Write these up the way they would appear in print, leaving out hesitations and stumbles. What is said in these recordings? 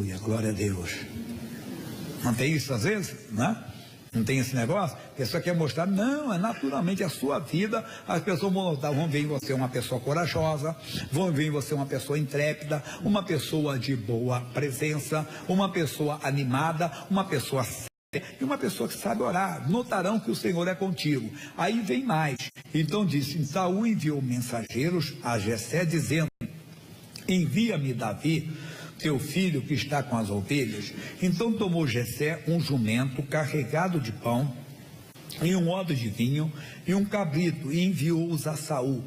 Aleluia, glória a Deus. Não tem isso às vezes, né? Não tem esse negócio? A pessoa quer mostrar, não, é naturalmente a sua vida. As pessoas vão notar, vão ver em você uma pessoa corajosa, vão ver em você uma pessoa intrépida, uma pessoa de boa presença, uma pessoa animada, uma pessoa séria e uma pessoa que sabe orar. Notarão que o Senhor é contigo. Aí vem mais. Então disse, Saul enviou mensageiros a Jessé dizendo, envia-me Davi, teu filho que está com as ovelhas. Então tomou Jessé um jumento carregado de pão e um odre de vinho e um cabrito e enviou-os a Saul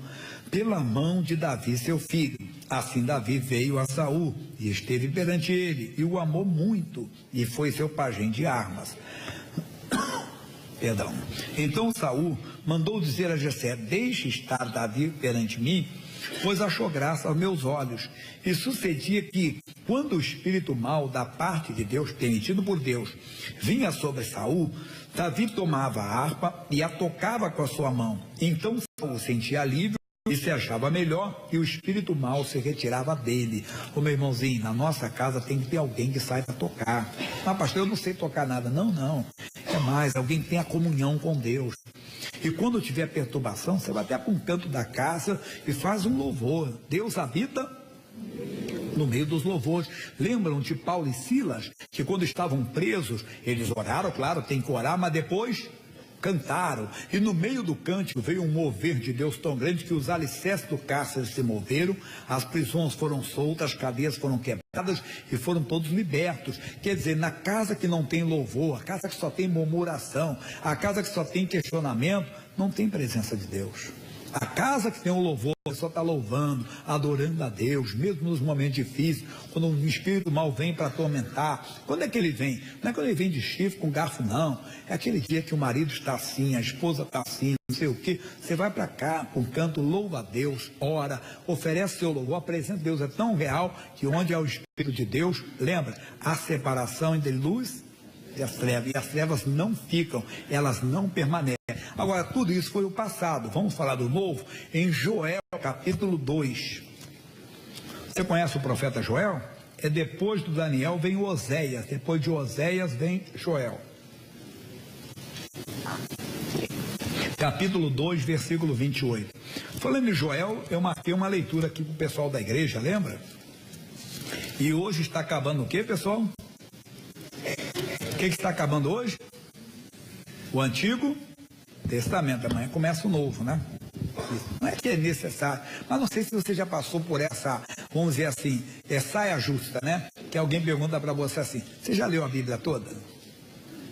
pela mão de Davi seu filho. Assim Davi veio a Saul e esteve perante ele e o amou muito e foi seu pajem de armas. Perdão. Então Saul mandou dizer a Jessé, deixe estar Davi perante mim, pois achou graça aos meus olhos. E sucedia que, quando o espírito mau da parte de Deus, permitido por Deus, vinha sobre Saul, Davi tomava a harpa e a tocava com a sua mão. Então Saul sentia alívio e se achava melhor, e o espírito mau se retirava dele. Ô meu irmãozinho, na nossa casa tem que ter alguém que saiba tocar. Mas pastor, eu não sei tocar nada. Não. É mais, alguém que tenha comunhão com Deus. E quando tiver perturbação, você vai até para um canto da casa e faz um louvor. Deus habita no meio dos louvores. Lembram de Paulo e Silas, que quando estavam presos, eles oraram, claro, tem que orar, mas depois cantaram. E no meio do cântico veio um mover de Deus tão grande que os alicerces do cárcere se moveram, as prisões foram soltas, as cadeias foram quebradas e foram todos libertos. Quer dizer, na casa que não tem louvor, a casa que só tem murmuração, a casa que só tem questionamento, não tem presença de Deus. A casa que tem o louvor, a pessoa está louvando, adorando a Deus, mesmo nos momentos difíceis, quando um espírito mal vem para atormentar. Quando é que ele vem? Não é quando ele vem de chifre com garfo, não. É aquele dia que o marido está assim, a esposa está assim, não sei o quê. Você vai para cá, com um canto, louva a Deus, ora, oferece seu louvor. A presença de Deus é tão real que onde é o Espírito de Deus, lembra, a separação entre luz e as trevas não ficam, elas não permanecem. Agora, tudo isso foi o passado. Vamos falar do novo em Joel, capítulo 2. Você conhece o profeta Joel? É depois do Daniel vem o Oséias, depois de Oséias vem Joel. Capítulo 2, versículo 28. Falando em Joel, eu marquei uma leitura aqui para o pessoal da igreja, lembra? E hoje está acabando o que, pessoal? O que está acabando hoje? O Antigo Testamento. Amanhã começa o novo, né? Não é que é necessário, mas não sei se você já passou por essa, vamos dizer assim, saia justa, né? Que alguém pergunta para você assim, você já leu a Bíblia toda?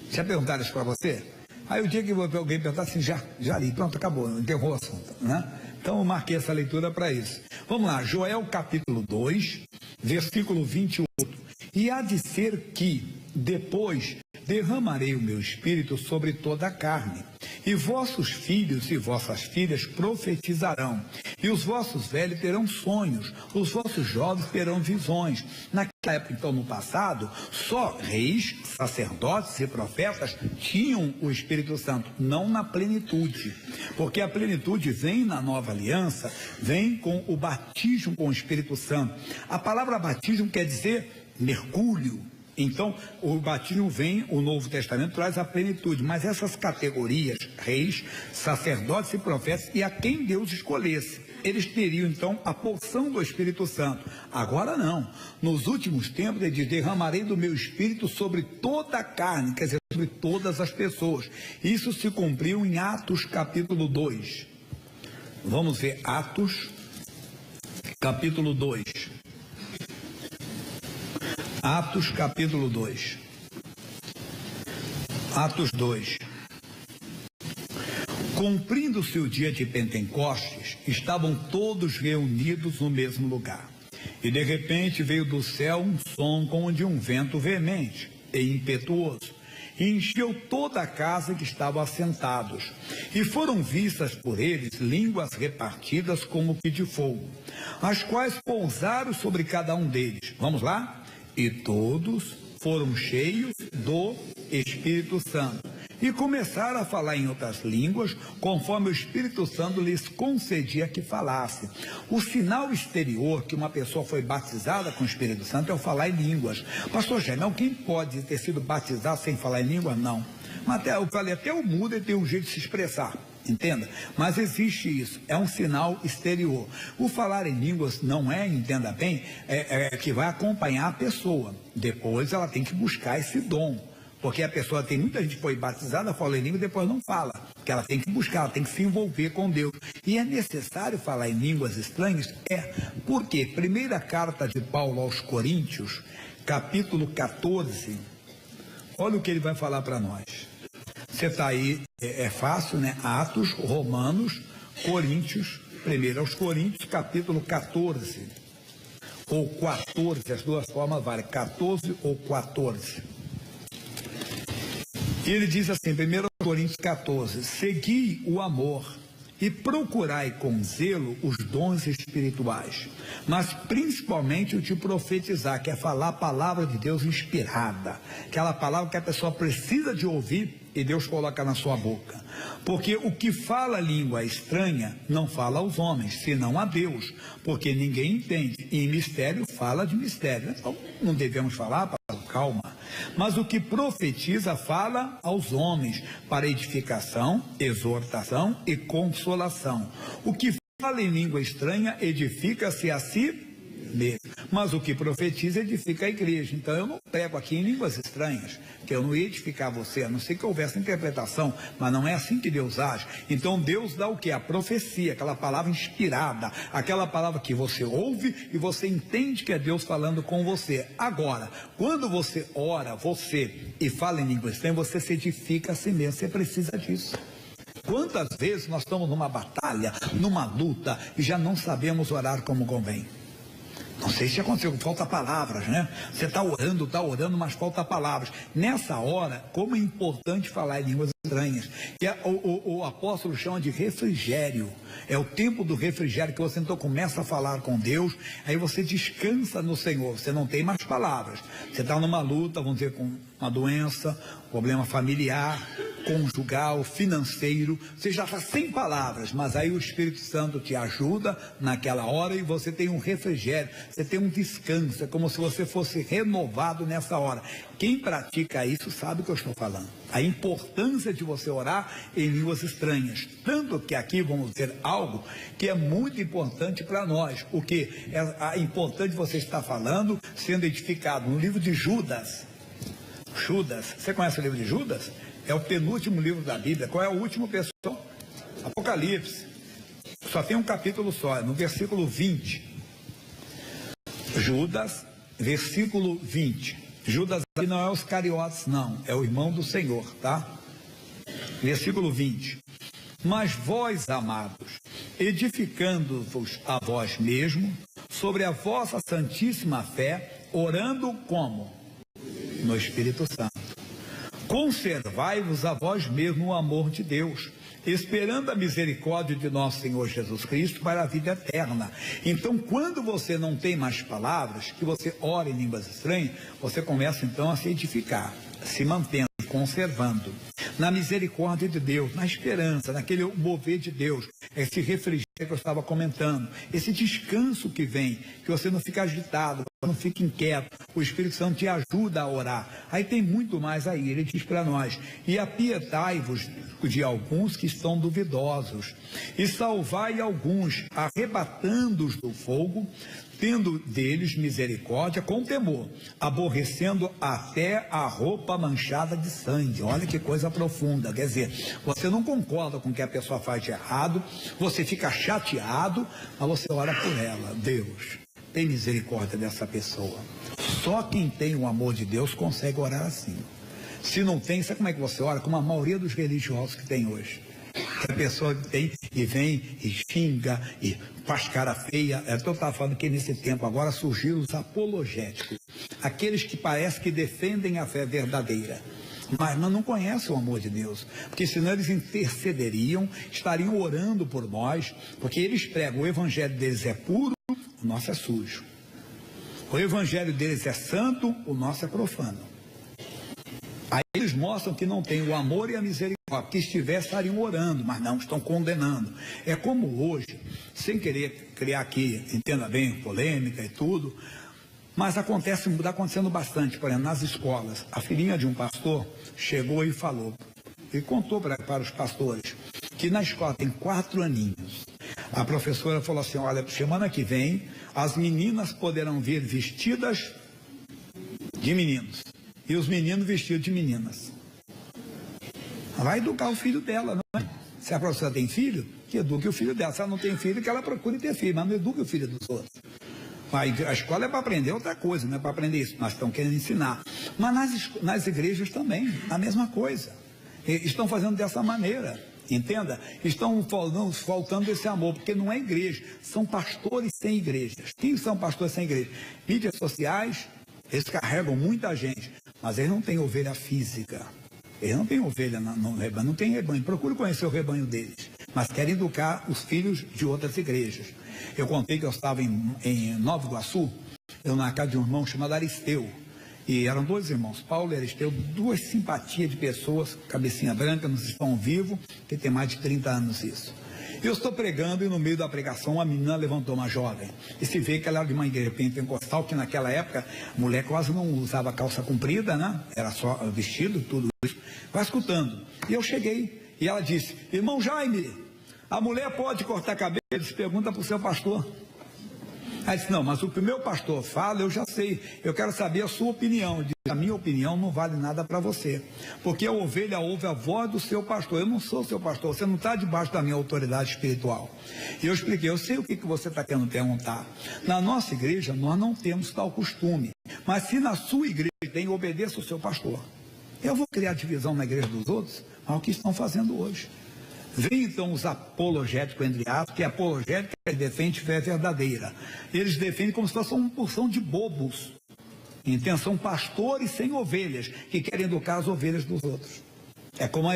Já perguntaram isso para você? Aí o dia que alguém perguntar assim, já li, pronto, acabou, enterrou o assunto, né? Então eu marquei essa leitura para isso. Vamos lá, Joel capítulo 2, versículo 28. E há de ser que depois derramarei o meu espírito sobre toda a carne, e vossos filhos e vossas filhas profetizarão, e os vossos velhos terão sonhos, os vossos jovens terão visões. Naquela época, então, no passado, só reis, sacerdotes e profetas tinham o Espírito Santo, não na plenitude, porque a plenitude vem na nova aliança, vem com o batismo com o Espírito Santo. A palavra batismo quer dizer mergulho. Então, o batismo vem, o Novo Testamento traz a plenitude, mas essas categorias, reis, sacerdotes e profetas, e a quem Deus escolhesse, eles teriam então a porção do Espírito Santo. Agora não, nos últimos tempos ele diz, derramarei do meu Espírito sobre toda a carne, quer dizer, sobre todas as pessoas. Isso se cumpriu em Atos capítulo 2. Vamos ver Atos capítulo 2. Atos capítulo 2. Atos 2. Cumprindo-se o dia de Pentecostes, estavam todos reunidos no mesmo lugar. E de repente veio do céu um som como de um vento veemente e impetuoso, e encheu toda a casa que estavam assentados. E foram vistas por eles línguas repartidas como que de fogo, as quais pousaram sobre cada um deles. Vamos lá? E todos foram cheios do Espírito Santo e começaram a falar em outras línguas, conforme o Espírito Santo lhes concedia que falasse. O sinal exterior que uma pessoa foi batizada com o Espírito Santo é o falar em línguas. Pastor Jaime, alguém pode ter sido batizado sem falar em língua? Não. Mas eu falei, até o mudo ele tem um jeito de se expressar, entenda? Mas existe isso, é um sinal exterior. O falar em línguas não é, entenda bem, que vai acompanhar a pessoa. Depois ela tem que buscar esse dom. Porque a pessoa, tem muita gente que foi batizada, fala em língua e depois não fala. Porque ela tem que buscar, ela tem que se envolver com Deus. E é necessário falar em línguas estranhas? Porque primeira carta de Paulo aos Coríntios, capítulo 14, olha o que ele vai falar para nós. Você está aí, é fácil, né? Atos, Romanos, Coríntios, primeiro aos Coríntios, capítulo 14, ou 14, as duas formas valem, 14 ou 14. E ele diz assim, 1 Coríntios 14, segui o amor e procurai com zelo os dons espirituais, mas principalmente o de profetizar, que é falar a palavra de Deus inspirada, aquela palavra que a pessoa precisa de ouvir e Deus coloca na sua boca. Porque o que fala língua estranha não fala aos homens, senão a Deus, porque ninguém entende, e em mistério fala de mistério. Então não devemos falar, calma. Mas o que profetiza fala aos homens, para edificação, exortação e consolação. O que fala em língua estranha edifica-se a si mesmo. Mas o que profetiza edifica a igreja. Então eu não prego aqui em línguas estranhas, que eu não ia edificar você, a não ser que houvesse interpretação, mas não é assim que Deus age. Então Deus dá o que? A profecia, aquela palavra inspirada, aquela palavra que você ouve e você entende que é Deus falando com você. Agora, quando você ora, e fala em língua estranha, você se edifica a si mesmo, você precisa disso. Quantas vezes nós estamos numa batalha, numa luta, e já não sabemos orar como convém? Não sei se aconteceu, falta palavras, né? Você está orando, mas falta palavras. Nessa hora, como é importante falar em línguas estranhas, que o apóstolo chama de refrigério. É o tempo do refrigério, que você então começa a falar com Deus, aí você descansa no Senhor, você não tem mais palavras. Você está numa luta, vamos dizer, com uma doença, problema familiar, conjugal, financeiro, você já está sem palavras, mas aí o Espírito Santo te ajuda naquela hora e você tem um refrigério, você tem um descanso, é como se você fosse renovado nessa hora. Quem pratica isso sabe o que eu estou falando. A importância de você orar em línguas estranhas. Tanto que aqui vamos ver algo que é muito importante para nós. O que é importante você estar falando, sendo edificado no livro de Judas. Judas, você conhece o livro de Judas? É o penúltimo livro da Bíblia. Qual é o último, pessoal? Apocalipse. Só tem um capítulo só, no versículo 20. Judas, versículo 20. Judas aqui não é os cariotes, não. É o irmão do Senhor, tá? Versículo 20. Mas vós, amados, edificando-vos a vós mesmo, sobre a vossa santíssima fé, orando como? No Espírito Santo. Conservai-vos a vós mesmo o amor de Deus, esperando a misericórdia de nosso Senhor Jesus Cristo para a vida eterna. Então, quando você não tem mais palavras, que você ora em línguas estranhas, você começa então a se edificar, se mantendo, conservando, na misericórdia de Deus, na esperança, naquele mover de Deus, esse refrigério que eu estava comentando, esse descanso que vem, que você não fica agitado, não fica inquieto, o Espírito Santo te ajuda a orar. Aí tem muito mais aí, ele diz para nós, e apietai-vos de alguns que estão duvidosos, e salvai alguns, arrebatando-os do fogo, tendo deles misericórdia com temor, aborrecendo até a roupa manchada de sangue. Olha que coisa profunda, quer dizer, você não concorda com o que a pessoa faz de errado, você fica chateado, mas você ora por ela. Deus, tem misericórdia dessa pessoa. Só quem tem o amor de Deus consegue orar assim. Se não tem, sabe como é que você ora? Como a maioria dos religiosos que tem hoje. Que a pessoa tem e vem e xinga e faz cara feia. Eu estava falando que nesse tempo agora surgiram os apologéticos, aqueles que parece que defendem a fé verdadeira, mas não conhecem o amor de Deus, porque senão eles intercederiam, estariam orando por nós, porque eles pregam, o evangelho deles é puro, o nosso é sujo. O evangelho deles é santo, o nosso é profano. Aí eles mostram que não tem o amor e a misericórdia, porque estivessem estariam orando, mas não, estão condenando. É como hoje, sem querer criar aqui, entenda bem, polêmica e tudo, mas está acontecendo bastante, por exemplo, nas escolas. A filhinha de um pastor chegou e falou, e contou para os pastores, que na escola tem 4 aninhos. A professora falou assim, olha, semana que vem, as meninas poderão vir vestidas de meninos, e os meninos vestidos de meninas. Vai educar o filho dela, não é? Se a professora tem filho, que eduque o filho dela. Se ela não tem filho, que ela procure ter filho, mas não eduque o filho dos outros. A escola é para aprender outra coisa, não é para aprender isso. Nós estamos querendo ensinar. Mas nas igrejas também, a mesma coisa. Estão fazendo dessa maneira, entenda? Estão faltando esse amor, porque não é igreja, são pastores sem igrejas. Quem são pastores sem igreja? Mídias sociais, eles carregam muita gente, mas eles não têm ovelha física. Eles não têm ovelha no rebanho, não tem rebanho. Procure conhecer o rebanho deles, mas querem educar os filhos de outras igrejas. Eu contei que eu estava em Nova Iguaçu, eu na casa de um irmão chamado Aristeu, e eram 2 irmãos, Paulo e Aristeu, 2 simpatias de pessoas, cabecinha branca, nos estão vivos, que tem mais de 30 anos isso. Eu estou pregando e no meio da pregação uma menina levantou, uma jovem, e se vê que ela era de uma igreja pentecostal, que naquela época a mulher quase não usava calça comprida, né? Era só vestido, tudo isso. Vai escutando. E eu cheguei, e ela disse, irmão Jaime, a mulher pode cortar cabelo? Eles perguntam para o seu pastor. Aí disse, não, mas o que o meu pastor fala, eu já sei, eu quero saber a sua opinião. Eu disse, a minha opinião não vale nada para você, porque a ovelha ouve a voz do seu pastor, eu não sou seu pastor, você não está debaixo da minha autoridade espiritual. E eu expliquei, eu sei o que você está querendo perguntar. Na nossa igreja, nós não temos tal costume, mas se na sua igreja tem, obedeça o seu pastor. Eu vou criar divisão na igreja dos outros, mas é o que estão fazendo hoje. Vem então os apologéticos, entre aspas, que a apologética defende fé verdadeira. Eles defendem como se fosse uma porção de bobos. Então, são pastores sem ovelhas, que querem educar as ovelhas dos outros. É como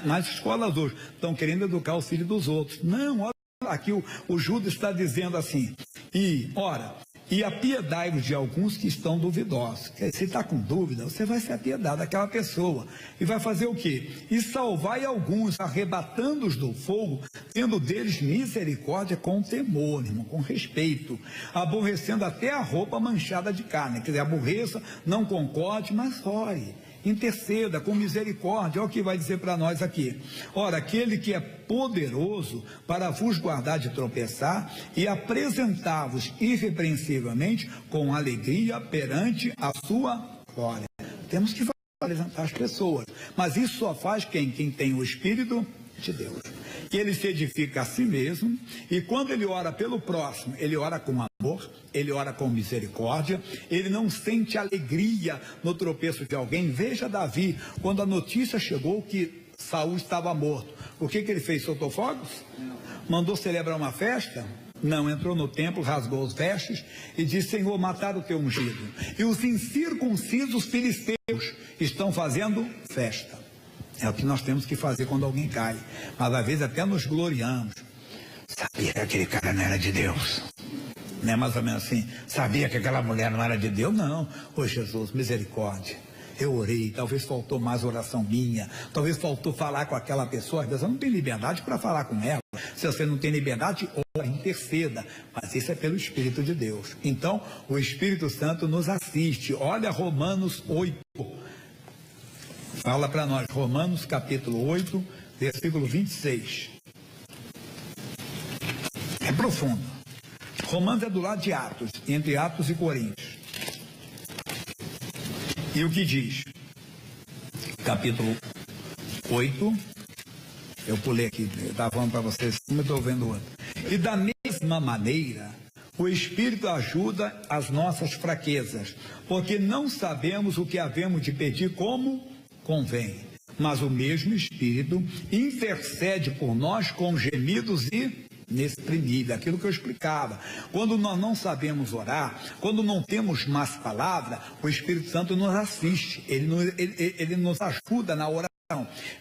nas escolas hoje, estão querendo educar o filho dos outros. Não, olha aqui, o Judas está dizendo assim, e apiedai-vos de alguns que estão duvidosos. Se está com dúvida, você vai se apiedar daquela pessoa. E vai fazer o quê? E salvai alguns, arrebatando-os do fogo, tendo deles misericórdia com temor, irmão, com respeito, aborrecendo até a roupa manchada de carne. Quer dizer, aborreça, não concorde, mas ore. Interceda com misericórdia, olha o que vai dizer para nós aqui. Ora, aquele que é poderoso para vos guardar de tropeçar e apresentar-vos irrepreensivelmente com alegria perante a sua glória. Temos que apresentar as pessoas, mas isso só faz quem tem o Espírito de Deus. Que ele se edifica a si mesmo, e quando ele ora pelo próximo, ele ora com amor, ele ora com misericórdia, ele não sente alegria no tropeço de alguém. Veja Davi, quando a notícia chegou que Saul estava morto, o que ele fez? Soltou fogos? Mandou celebrar uma festa? Não, entrou no templo, rasgou os vestes e disse, Senhor, mataram o teu ungido. E os incircuncisos filisteus estão fazendo festa. É o que nós temos que fazer quando alguém cai. Mas às vezes até nos gloriamos. Sabia que aquele cara não era de Deus. Não é mais ou menos assim? Sabia que aquela mulher não era de Deus? Não. Ô Jesus, misericórdia. Eu orei, talvez faltou mais oração minha, talvez faltou falar com aquela pessoa, às vezes eu não tenho liberdade para falar com ela. Se você não tem liberdade, ora, interceda, mas isso é pelo Espírito de Deus. Então, o Espírito Santo nos assiste. Olha Romanos 8. Fala para nós, Romanos capítulo 8, versículo 26. É profundo. Romanos é do lado de Atos, entre Atos e Coríntios. E o que diz? Capítulo 8, eu pulei aqui, eu estava falando para vocês, como eu estou vendo outro. E da mesma maneira, o Espírito ajuda as nossas fraquezas, porque não sabemos o que havemos de pedir como convém, mas o mesmo Espírito intercede por nós com gemidos inexprimíveis, aquilo que eu explicava. Quando nós não sabemos orar, quando não temos mais palavra, o Espírito Santo nos assiste, ele nos ajuda na oração.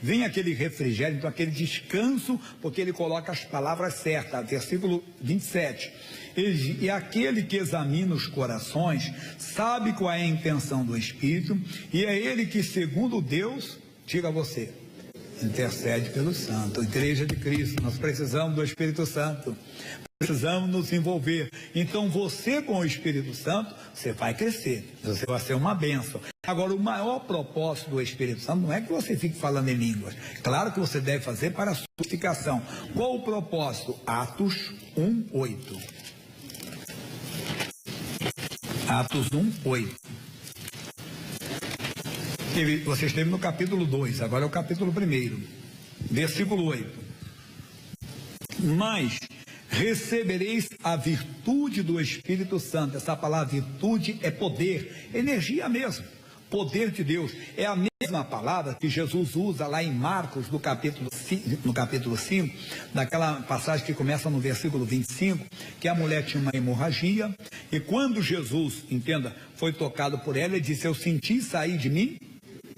Vem aquele refrigério, então aquele descanso, porque ele coloca as palavras certas. Versículo 27. E aquele que examina os corações sabe qual é a intenção do Espírito, e é ele que, segundo Deus, diga a você, intercede pelo santo. Igreja de Cristo, nós precisamos do Espírito Santo, precisamos nos envolver. Então você, com o Espírito Santo, você vai crescer, você vai ser uma bênção. Agora, o maior propósito do Espírito Santo não é que você fique falando em línguas. Claro que você deve fazer para a santificação. Qual o propósito? Atos 1:8. Atos 1:8. Você esteve no capítulo 2, agora é o capítulo 1, versículo 8. Mas recebereis a virtude do Espírito Santo. Essa palavra virtude é poder, energia mesmo, poder de Deus. É a mesma palavra que Jesus usa lá em Marcos, no capítulo 5, daquela passagem que começa no versículo 25, que a mulher tinha uma hemorragia, e quando Jesus, entenda, foi tocado por ela, ele disse: eu senti sair de mim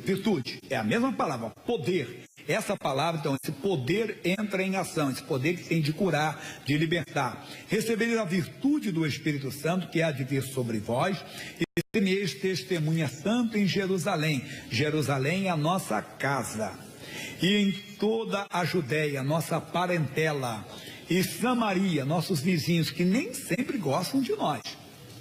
virtude. É a mesma palavra, poder. Essa palavra, então, esse poder entra em ação, esse poder que tem de curar, de libertar. Recebereis a virtude do Espírito Santo, que há de vir sobre vós, e sereis testemunhas tanto em Jerusalém. Jerusalém é a nossa casa, e em toda a Judéia, nossa parentela, e Samaria, nossos vizinhos, que nem sempre gostam de nós.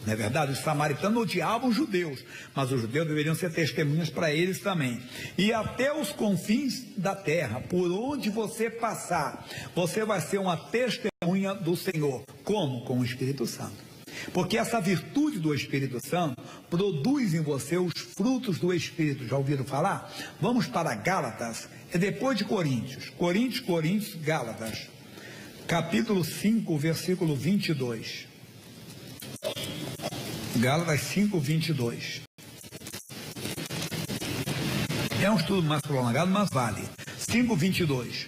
Não é verdade? Os samaritanos odiavam os judeus, mas os judeus deveriam ser testemunhas para eles também. E até os confins da terra, por onde você passar, você vai ser uma testemunha do Senhor. Como? Com o Espírito Santo. Porque essa virtude do Espírito Santo produz em você os frutos do Espírito. Já ouviram falar? Vamos para Gálatas, é depois de Coríntios. Coríntios, Gálatas. Capítulo 5, versículo 22. Gálatas 5, 22. É um estudo mais prolongado, mas vale. 5, 22.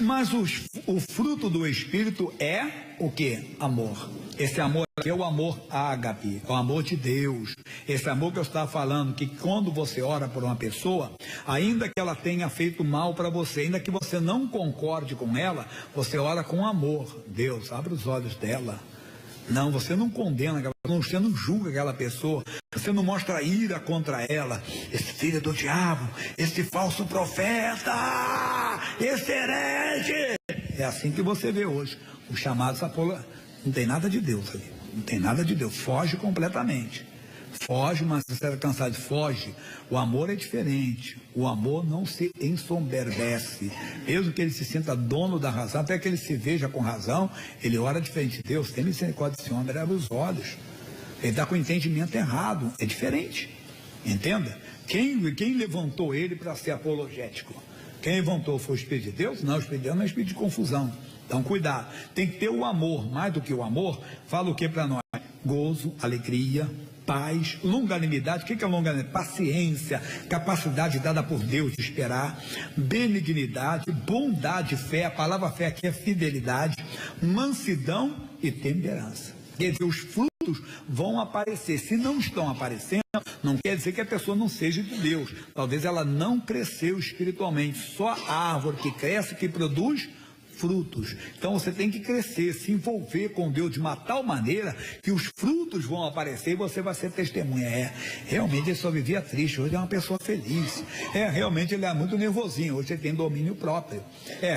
Mas o fruto do Espírito é o quê? Amor. Esse amor aqui é o amor ágape, é o amor de Deus. Esse amor que eu estava falando, que quando você ora por uma pessoa, ainda que ela tenha feito mal para você, ainda que você não concorde com ela, você ora com amor. Deus, abre os olhos dela. Não, você não condena aquela pessoa, você não julga aquela pessoa, você não mostra ira contra ela. Esse filho do diabo, esse falso profeta, esse herege. É assim que você vê hoje. Os chamados apóstolos, não tem nada de Deus ali, não tem nada de Deus, foge completamente. Foge, mas se você está cansado, foge. O amor é diferente. O amor não se ensoberbece. Mesmo que ele se sinta dono da razão, até que ele se veja com razão, ele ora diferente. Deus, tem misericórdia desse homem, ele abre os olhos. Ele está com o entendimento errado. É diferente. Entenda? Quem levantou ele para ser apologético? Quem levantou foi o Espírito de Deus? Não, o Espírito de Deus não é espírito de confusão. Então, cuidado. Tem que ter o amor. Mais do que o amor, fala o que para nós? Gozo, alegria, paz, longanimidade. O que é longanimidade? Paciência, capacidade dada por Deus de esperar, benignidade, bondade, fé. A palavra fé aqui é fidelidade, mansidão e temperança. Quer dizer, os frutos vão aparecer. Se não estão aparecendo, não quer dizer que a pessoa não seja de Deus. Talvez ela não cresceu espiritualmente. Só a árvore que cresce, que produz frutos. Então você tem que crescer, se envolver com Deus de uma tal maneira que os frutos vão aparecer e você vai ser testemunha. Realmente ele só vivia triste, hoje é uma pessoa feliz. Realmente ele é muito nervosinho, hoje ele tem domínio próprio.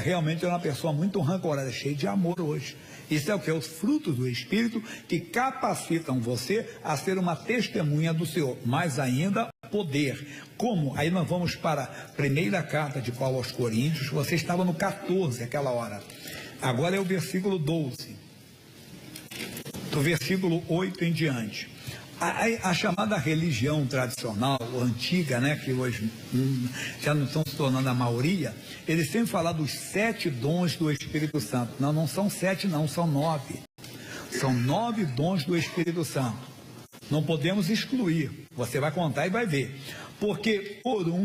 Realmente é uma pessoa muito rancorosa, cheia de amor hoje. Isso é o que? Os frutos do Espírito que capacitam você a ser uma testemunha do Senhor. Mais ainda, poder. Como? Aí nós vamos para a primeira carta de Paulo aos Coríntios. Você estava no 14 aquela hora. Agora é o versículo 12. Do versículo 8 em diante. A chamada religião tradicional, antiga, né, que hoje já não estão se tornando a maioria, eles sempre falam dos 7 dons do Espírito Santo. Não, não são 7 não, são 9. São 9 dons do Espírito Santo. Não podemos excluir. Você vai contar e vai ver. Porque por um